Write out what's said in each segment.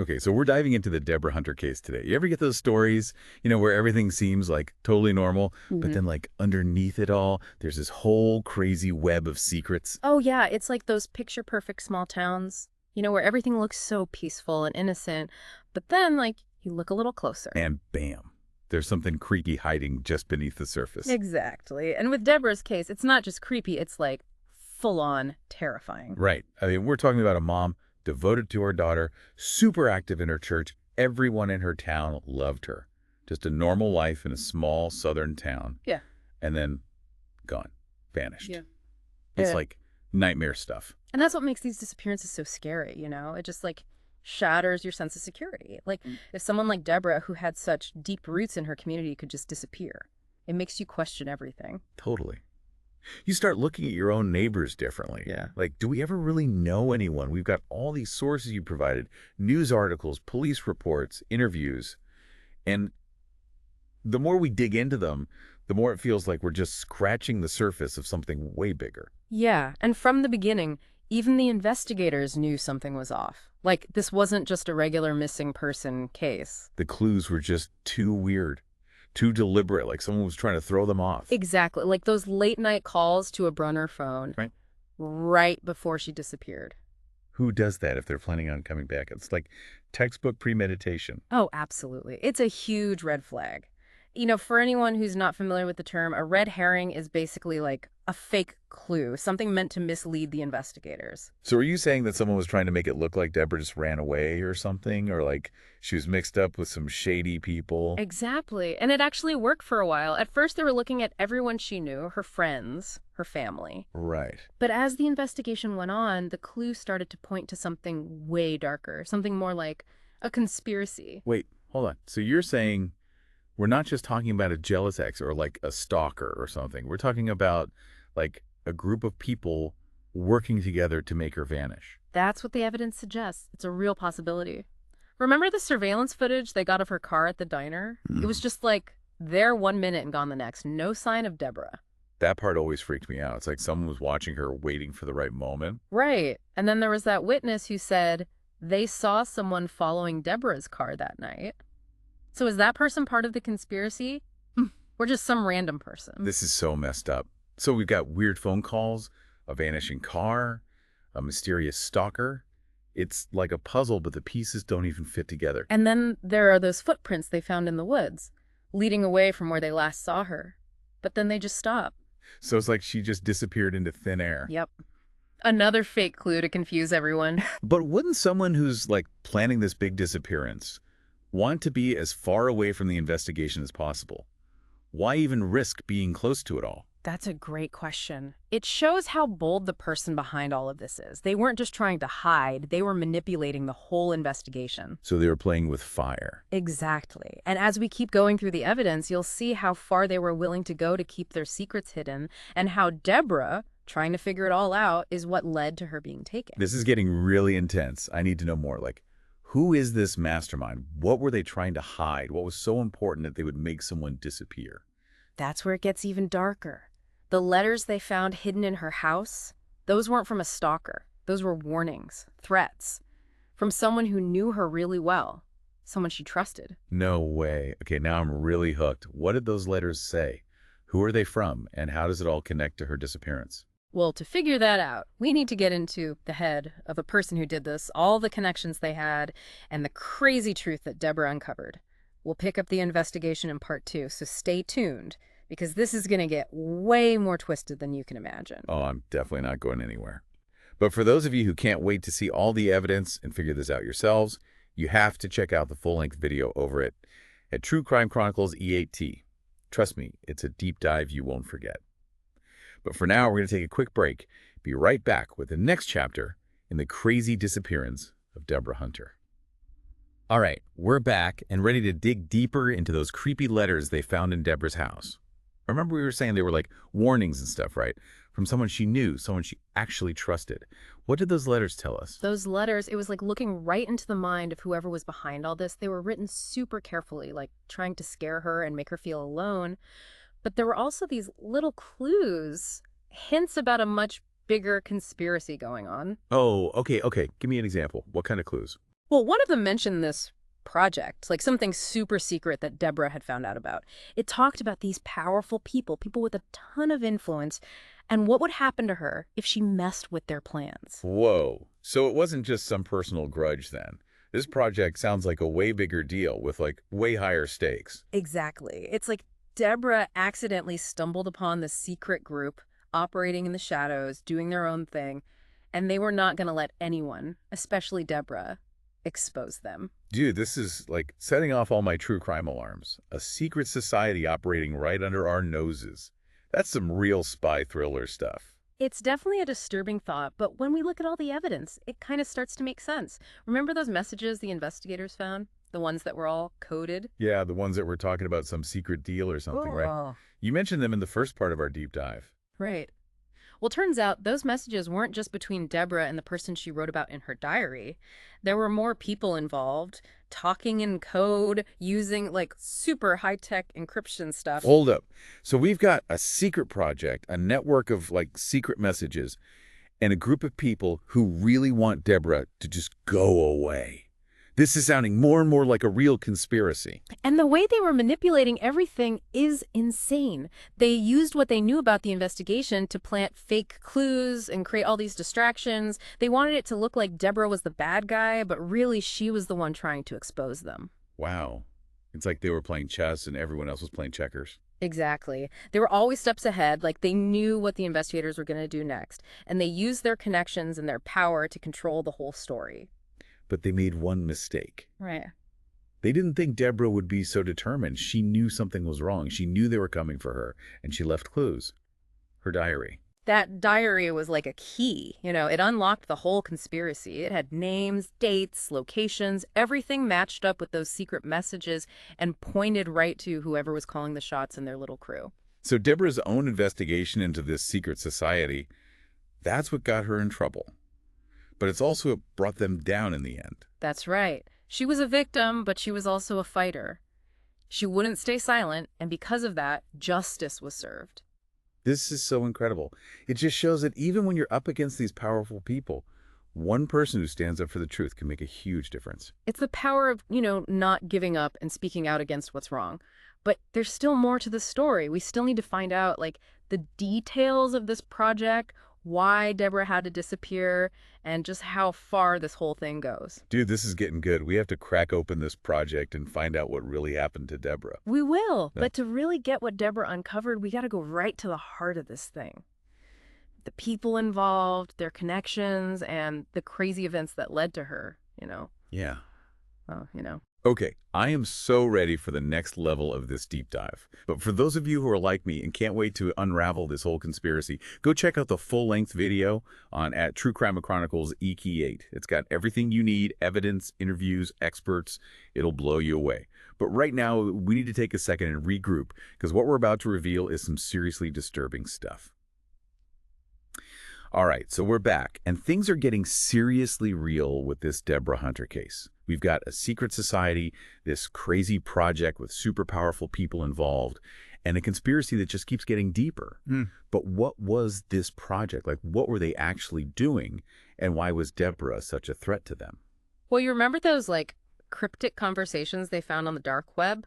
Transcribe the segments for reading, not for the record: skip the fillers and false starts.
Okay, so we're diving into the Deborah Hunter case today. You ever get those stories, where everything seems like totally normal, but hmm then like underneath it all, there's this whole crazy web of secrets? Oh, yeah, it's like those picture-perfect small towns, where everything looks so peaceful and innocent. But then, you look a little closer. And bam, there's something creepy hiding just beneath the surface. Exactly. And with Deborah's case, it's not just creepy, it's like full-on terrifying. Right. I mean, we're talking about a mom devoted to her daughter, super active in her church. Everyone in her town loved her. Just a normal life in a small southern town. Yeah. And then gone, vanished. Yeah. It's Yeah. like nightmare stuff. And that's what makes these disappearances so scary. It just shatters your sense of security. If someone like Deborah, who had such deep roots in her community, could just disappear, it makes you question everything. Totally. You start looking at your own neighbors differently. Yeah. Like, do we ever really know anyone? We've got all these sources you provided, news articles, police reports, interviews. And the more we dig into them, the more it feels like we're just scratching the surface of something way bigger. Yeah, and from the beginning, even the investigators knew something was off. This wasn't just a regular missing person case. The clues were just too weird, too deliberate, like someone was trying to throw them off. Exactly, like those late night calls to a Brunner phone Right? right before she disappeared. Who does that if they're planning on coming back? It's like textbook premeditation. Oh, absolutely. It's a huge red flag. For anyone who's not familiar with the term, a red herring is basically like a fake clue, something meant to mislead the investigators. So are you saying that someone was trying to make it look like Deborah just ran away or something? Or like she was mixed up with some shady people? Exactly. And it actually worked for a while. At first, they were looking at everyone she knew, her friends, her family. Right. But as the investigation went on, the clues started to point to something way darker, something more like a conspiracy. Wait, hold on. So you're saying we're not just talking about a jealous ex or like a stalker or something. We're talking about like a group of people working together to make her vanish. That's what the evidence suggests. It's a real possibility. Remember the surveillance footage they got of her car at the diner? It was just there 1 minute and gone the next. No sign of Deborah. That part always freaked me out. It's like someone was watching her waiting for the right moment. Right. And then there was that witness who said they saw someone following Deborah's car that night. So is that person part of the conspiracy? Or just some random person? This is so messed up. So we've got weird phone calls, a vanishing car, a mysterious stalker. It's like a puzzle, but the pieces don't even fit together. And then there are those footprints they found in the woods, leading away from where they last saw her. But then they just stop. So it's like she just disappeared into thin air. Yep. Another fake clue to confuse everyone. But wouldn't someone who's like planning this big disappearance want to be as far away from the investigation as possible? Why even risk being close to it all? That's a great question. It shows how bold the person behind all of this is. They weren't just trying to hide, they were manipulating the whole investigation. So they were playing with fire. Exactly. And as we keep going through the evidence, you'll see how far they were willing to go to keep their secrets hidden, and how Deborah, trying to figure it all out, is what led to her being taken. This is getting really intense. I need to know more. Like, who is this mastermind? What were they trying to hide? What was so important that they would make someone disappear? That's where it gets even darker. The letters they found hidden in her house, those weren't from a stalker. Those were warnings, threats, from someone who knew her really well, someone she trusted. No way. Okay, now I'm really hooked. What did those letters say? Who are they from? And how does it all connect to her disappearance? Well, to figure that out, we need to get into the head of a person who did this, all the connections they had, and the crazy truth that Deborah uncovered. We'll pick up the investigation in part 2, so stay tuned, because this is going to get way more twisted than you can imagine. Oh, I'm definitely not going anywhere. But for those of you who can't wait to see all the evidence and figure this out yourselves, you have to check out the full-length video over at True Crime Chronicles E8T. Trust me, it's a deep dive you won't forget. But for now, we're going to take a quick break. Be right back with the next chapter in the crazy disappearance of Deborah Hunter. All right, we're back and ready to dig deeper into those creepy letters they found in Deborah's house. Remember we were saying they were like warnings and stuff, right? From someone she knew, someone she actually trusted. What did those letters tell us? Those letters, it was like looking right into the mind of whoever was behind all this. They were written super carefully, like trying to scare her and make her feel alone. But there were also these little clues, hints about a much bigger conspiracy going on. Oh, okay. Give me an example. What kind of clues? Well, one of them mentioned this project, like something super secret that Deborah had found out about. It talked about these powerful people, people with a ton of influence, and what would happen to her if she messed with their plans. Whoa. So it wasn't just some personal grudge then. This project sounds like a way bigger deal with like way higher stakes. Exactly. It's like Deborah accidentally stumbled upon this secret group operating in the shadows, doing their own thing, and they were not going to let anyone, especially Deborah, expose them. Dude, this is like setting off all my true crime alarms. A secret society operating right under our noses. That's some real spy thriller stuff. It's definitely a disturbing thought, but when we look at all the evidence, it kind of starts to make sense. Remember those messages the investigators found? The ones that were all coded? Yeah, the ones that were talking about some secret deal or something, right? Oh. You mentioned them in the first part of our deep dive. Right. Well, turns out those messages weren't just between Deborah and the person she wrote about in her diary. There were more people involved, talking in code, using like super high-tech encryption stuff. Hold up. So we've got a secret project, a network of like secret messages, and a group of people who really want Deborah to just go away. This is sounding more and more like a real conspiracy. And the way they were manipulating everything is insane. They used what they knew about the investigation to plant fake clues and create all these distractions. They wanted it to look like Deborah was the bad guy, but really she was the one trying to expose them. Wow. It's like they were playing chess and everyone else was playing checkers. Exactly. They were always steps ahead, like they knew what the investigators were going to do next, and they used their connections and their power to control the whole story. But they made one mistake. Right. They didn't think Deborah would be so determined. She knew something was wrong. She knew they were coming for her, and she left clues. Her diary. That diary was like a key. It unlocked the whole conspiracy. It had names, dates, locations, everything matched up with those secret messages and pointed right to whoever was calling the shots in their little crew. So Deborah's own investigation into this secret society, that's what got her in trouble. But it's also what brought them down in the end. That's right. She was a victim, but she was also a fighter. She wouldn't stay silent, and because of that, justice was served. This is so incredible. It just shows that even when you're up against these powerful people, one person who stands up for the truth can make a huge difference. It's the power of, not giving up and speaking out against what's wrong. But there's still more to the story. We still need to find out, like, the details of this project, why Deborah had to disappear, and just how far this whole thing goes. Dude, this is getting good. We have to crack open this project and find out what really happened to Deborah. We will. Yeah. But to really get what Deborah uncovered, we got to go right to the heart of this thing. The people involved, their connections, and the crazy events that led to her, Yeah. Well. Okay, I am so ready for the next level of this deep dive. But for those of you who are like me and can't wait to unravel this whole conspiracy, go check out the full-length video at True Crime Chronicles EK8. It's got everything you need, evidence, interviews, experts. It'll blow you away. But right now, we need to take a second and regroup, because what we're about to reveal is some seriously disturbing stuff. All right, so we're back, and things are getting seriously real with this Deborah Hunter case. We've got a secret society, this crazy project with super powerful people involved, and a conspiracy that just keeps getting deeper. But what was this project? Like, what were they actually doing, and why was Deborah such a threat to them? Well, you remember those, cryptic conversations they found on the dark web?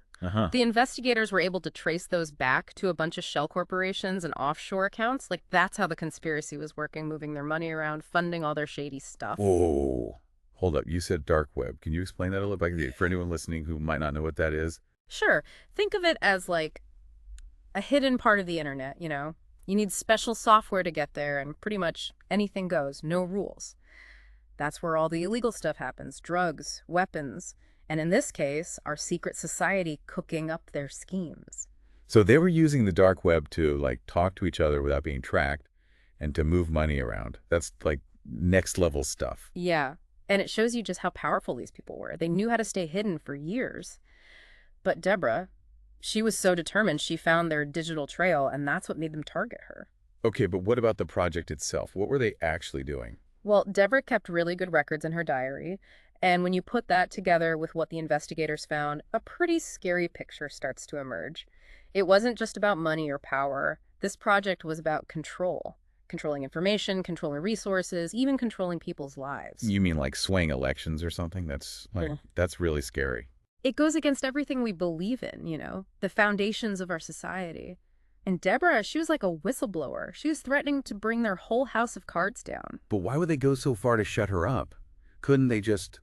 The investigators were able to trace those back to a bunch of shell corporations and offshore accounts. That's how the conspiracy was working, moving their money around, funding all their shady stuff. Whoa. Hold up. You said dark web. Can you explain that a little bit for anyone listening who might not know what that is? Sure. Think of it as a hidden part of the internet, You need special software to get there, and pretty much anything goes, no rules. That's where all the illegal stuff happens, drugs, weapons, and in this case, our secret society cooking up their schemes. So they were using the dark web to talk to each other without being tracked and to move money around. That's next level stuff. Yeah, and it shows you just how powerful these people were. They knew how to stay hidden for years. But Deborah, she was so determined, she found their digital trail, and that's what made them target her. Okay, but what about the project itself? What were they actually doing? Well, Deborah kept really good records in her diary, and when you put that together with what the investigators found, a pretty scary picture starts to emerge. It wasn't just about money or power. This project was about control. controlling information, controlling resources, even controlling people's lives. You mean like swaying elections or something? That's really scary. It goes against everything we believe in, the foundations of our society. And Deborah, she was like a whistleblower. She was threatening to bring their whole house of cards down. But why would they go so far to shut her up? Couldn't they just,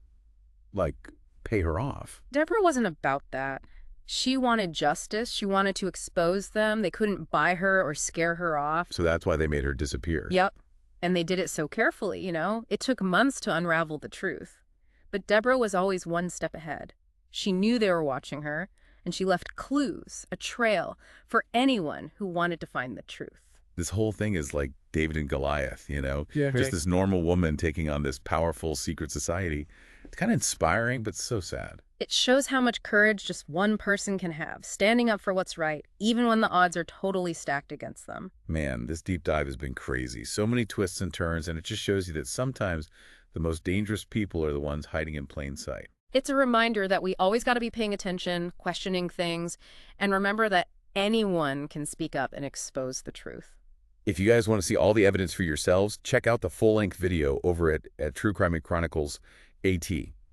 pay her off? Deborah wasn't about that. She wanted justice. She wanted to expose them. They couldn't buy her or scare her off. So that's why they made her disappear. Yep. And they did it so carefully, It took months to unravel the truth. But Deborah was always one step ahead. She knew they were watching her, and she left clues, a trail, for anyone who wanted to find the truth. This whole thing is like David and Goliath, Yeah, Just this normal woman taking on this powerful secret society. It's kind of inspiring, but so sad. It shows how much courage just one person can have, standing up for what's right, even when the odds are totally stacked against them. Man, this deep dive has been crazy. So many twists and turns, and it just shows you that sometimes the most dangerous people are the ones hiding in plain sight. It's a reminder that we always got to be paying attention, questioning things, and remember that anyone can speak up and expose the truth. If you guys want to see all the evidence for yourselves, check out the full-length video over at True Crime Chronicles AT.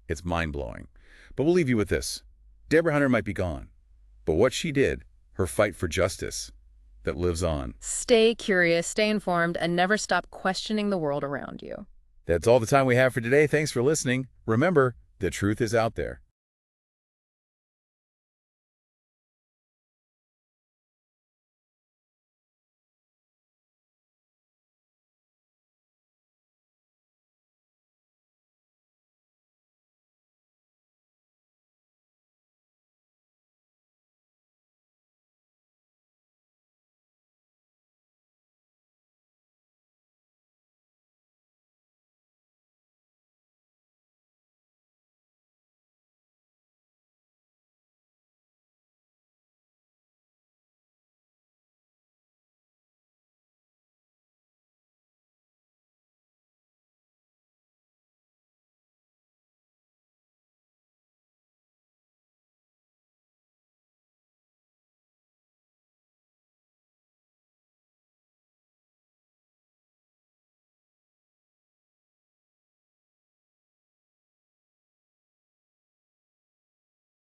It's mind-blowing. But we'll leave you with this. Deborah Hunter might be gone, but what she did, her fight for justice, that lives on. Stay curious, stay informed, and never stop questioning the world around you. That's all the time we have for today. Thanks for listening. Remember, the truth is out there.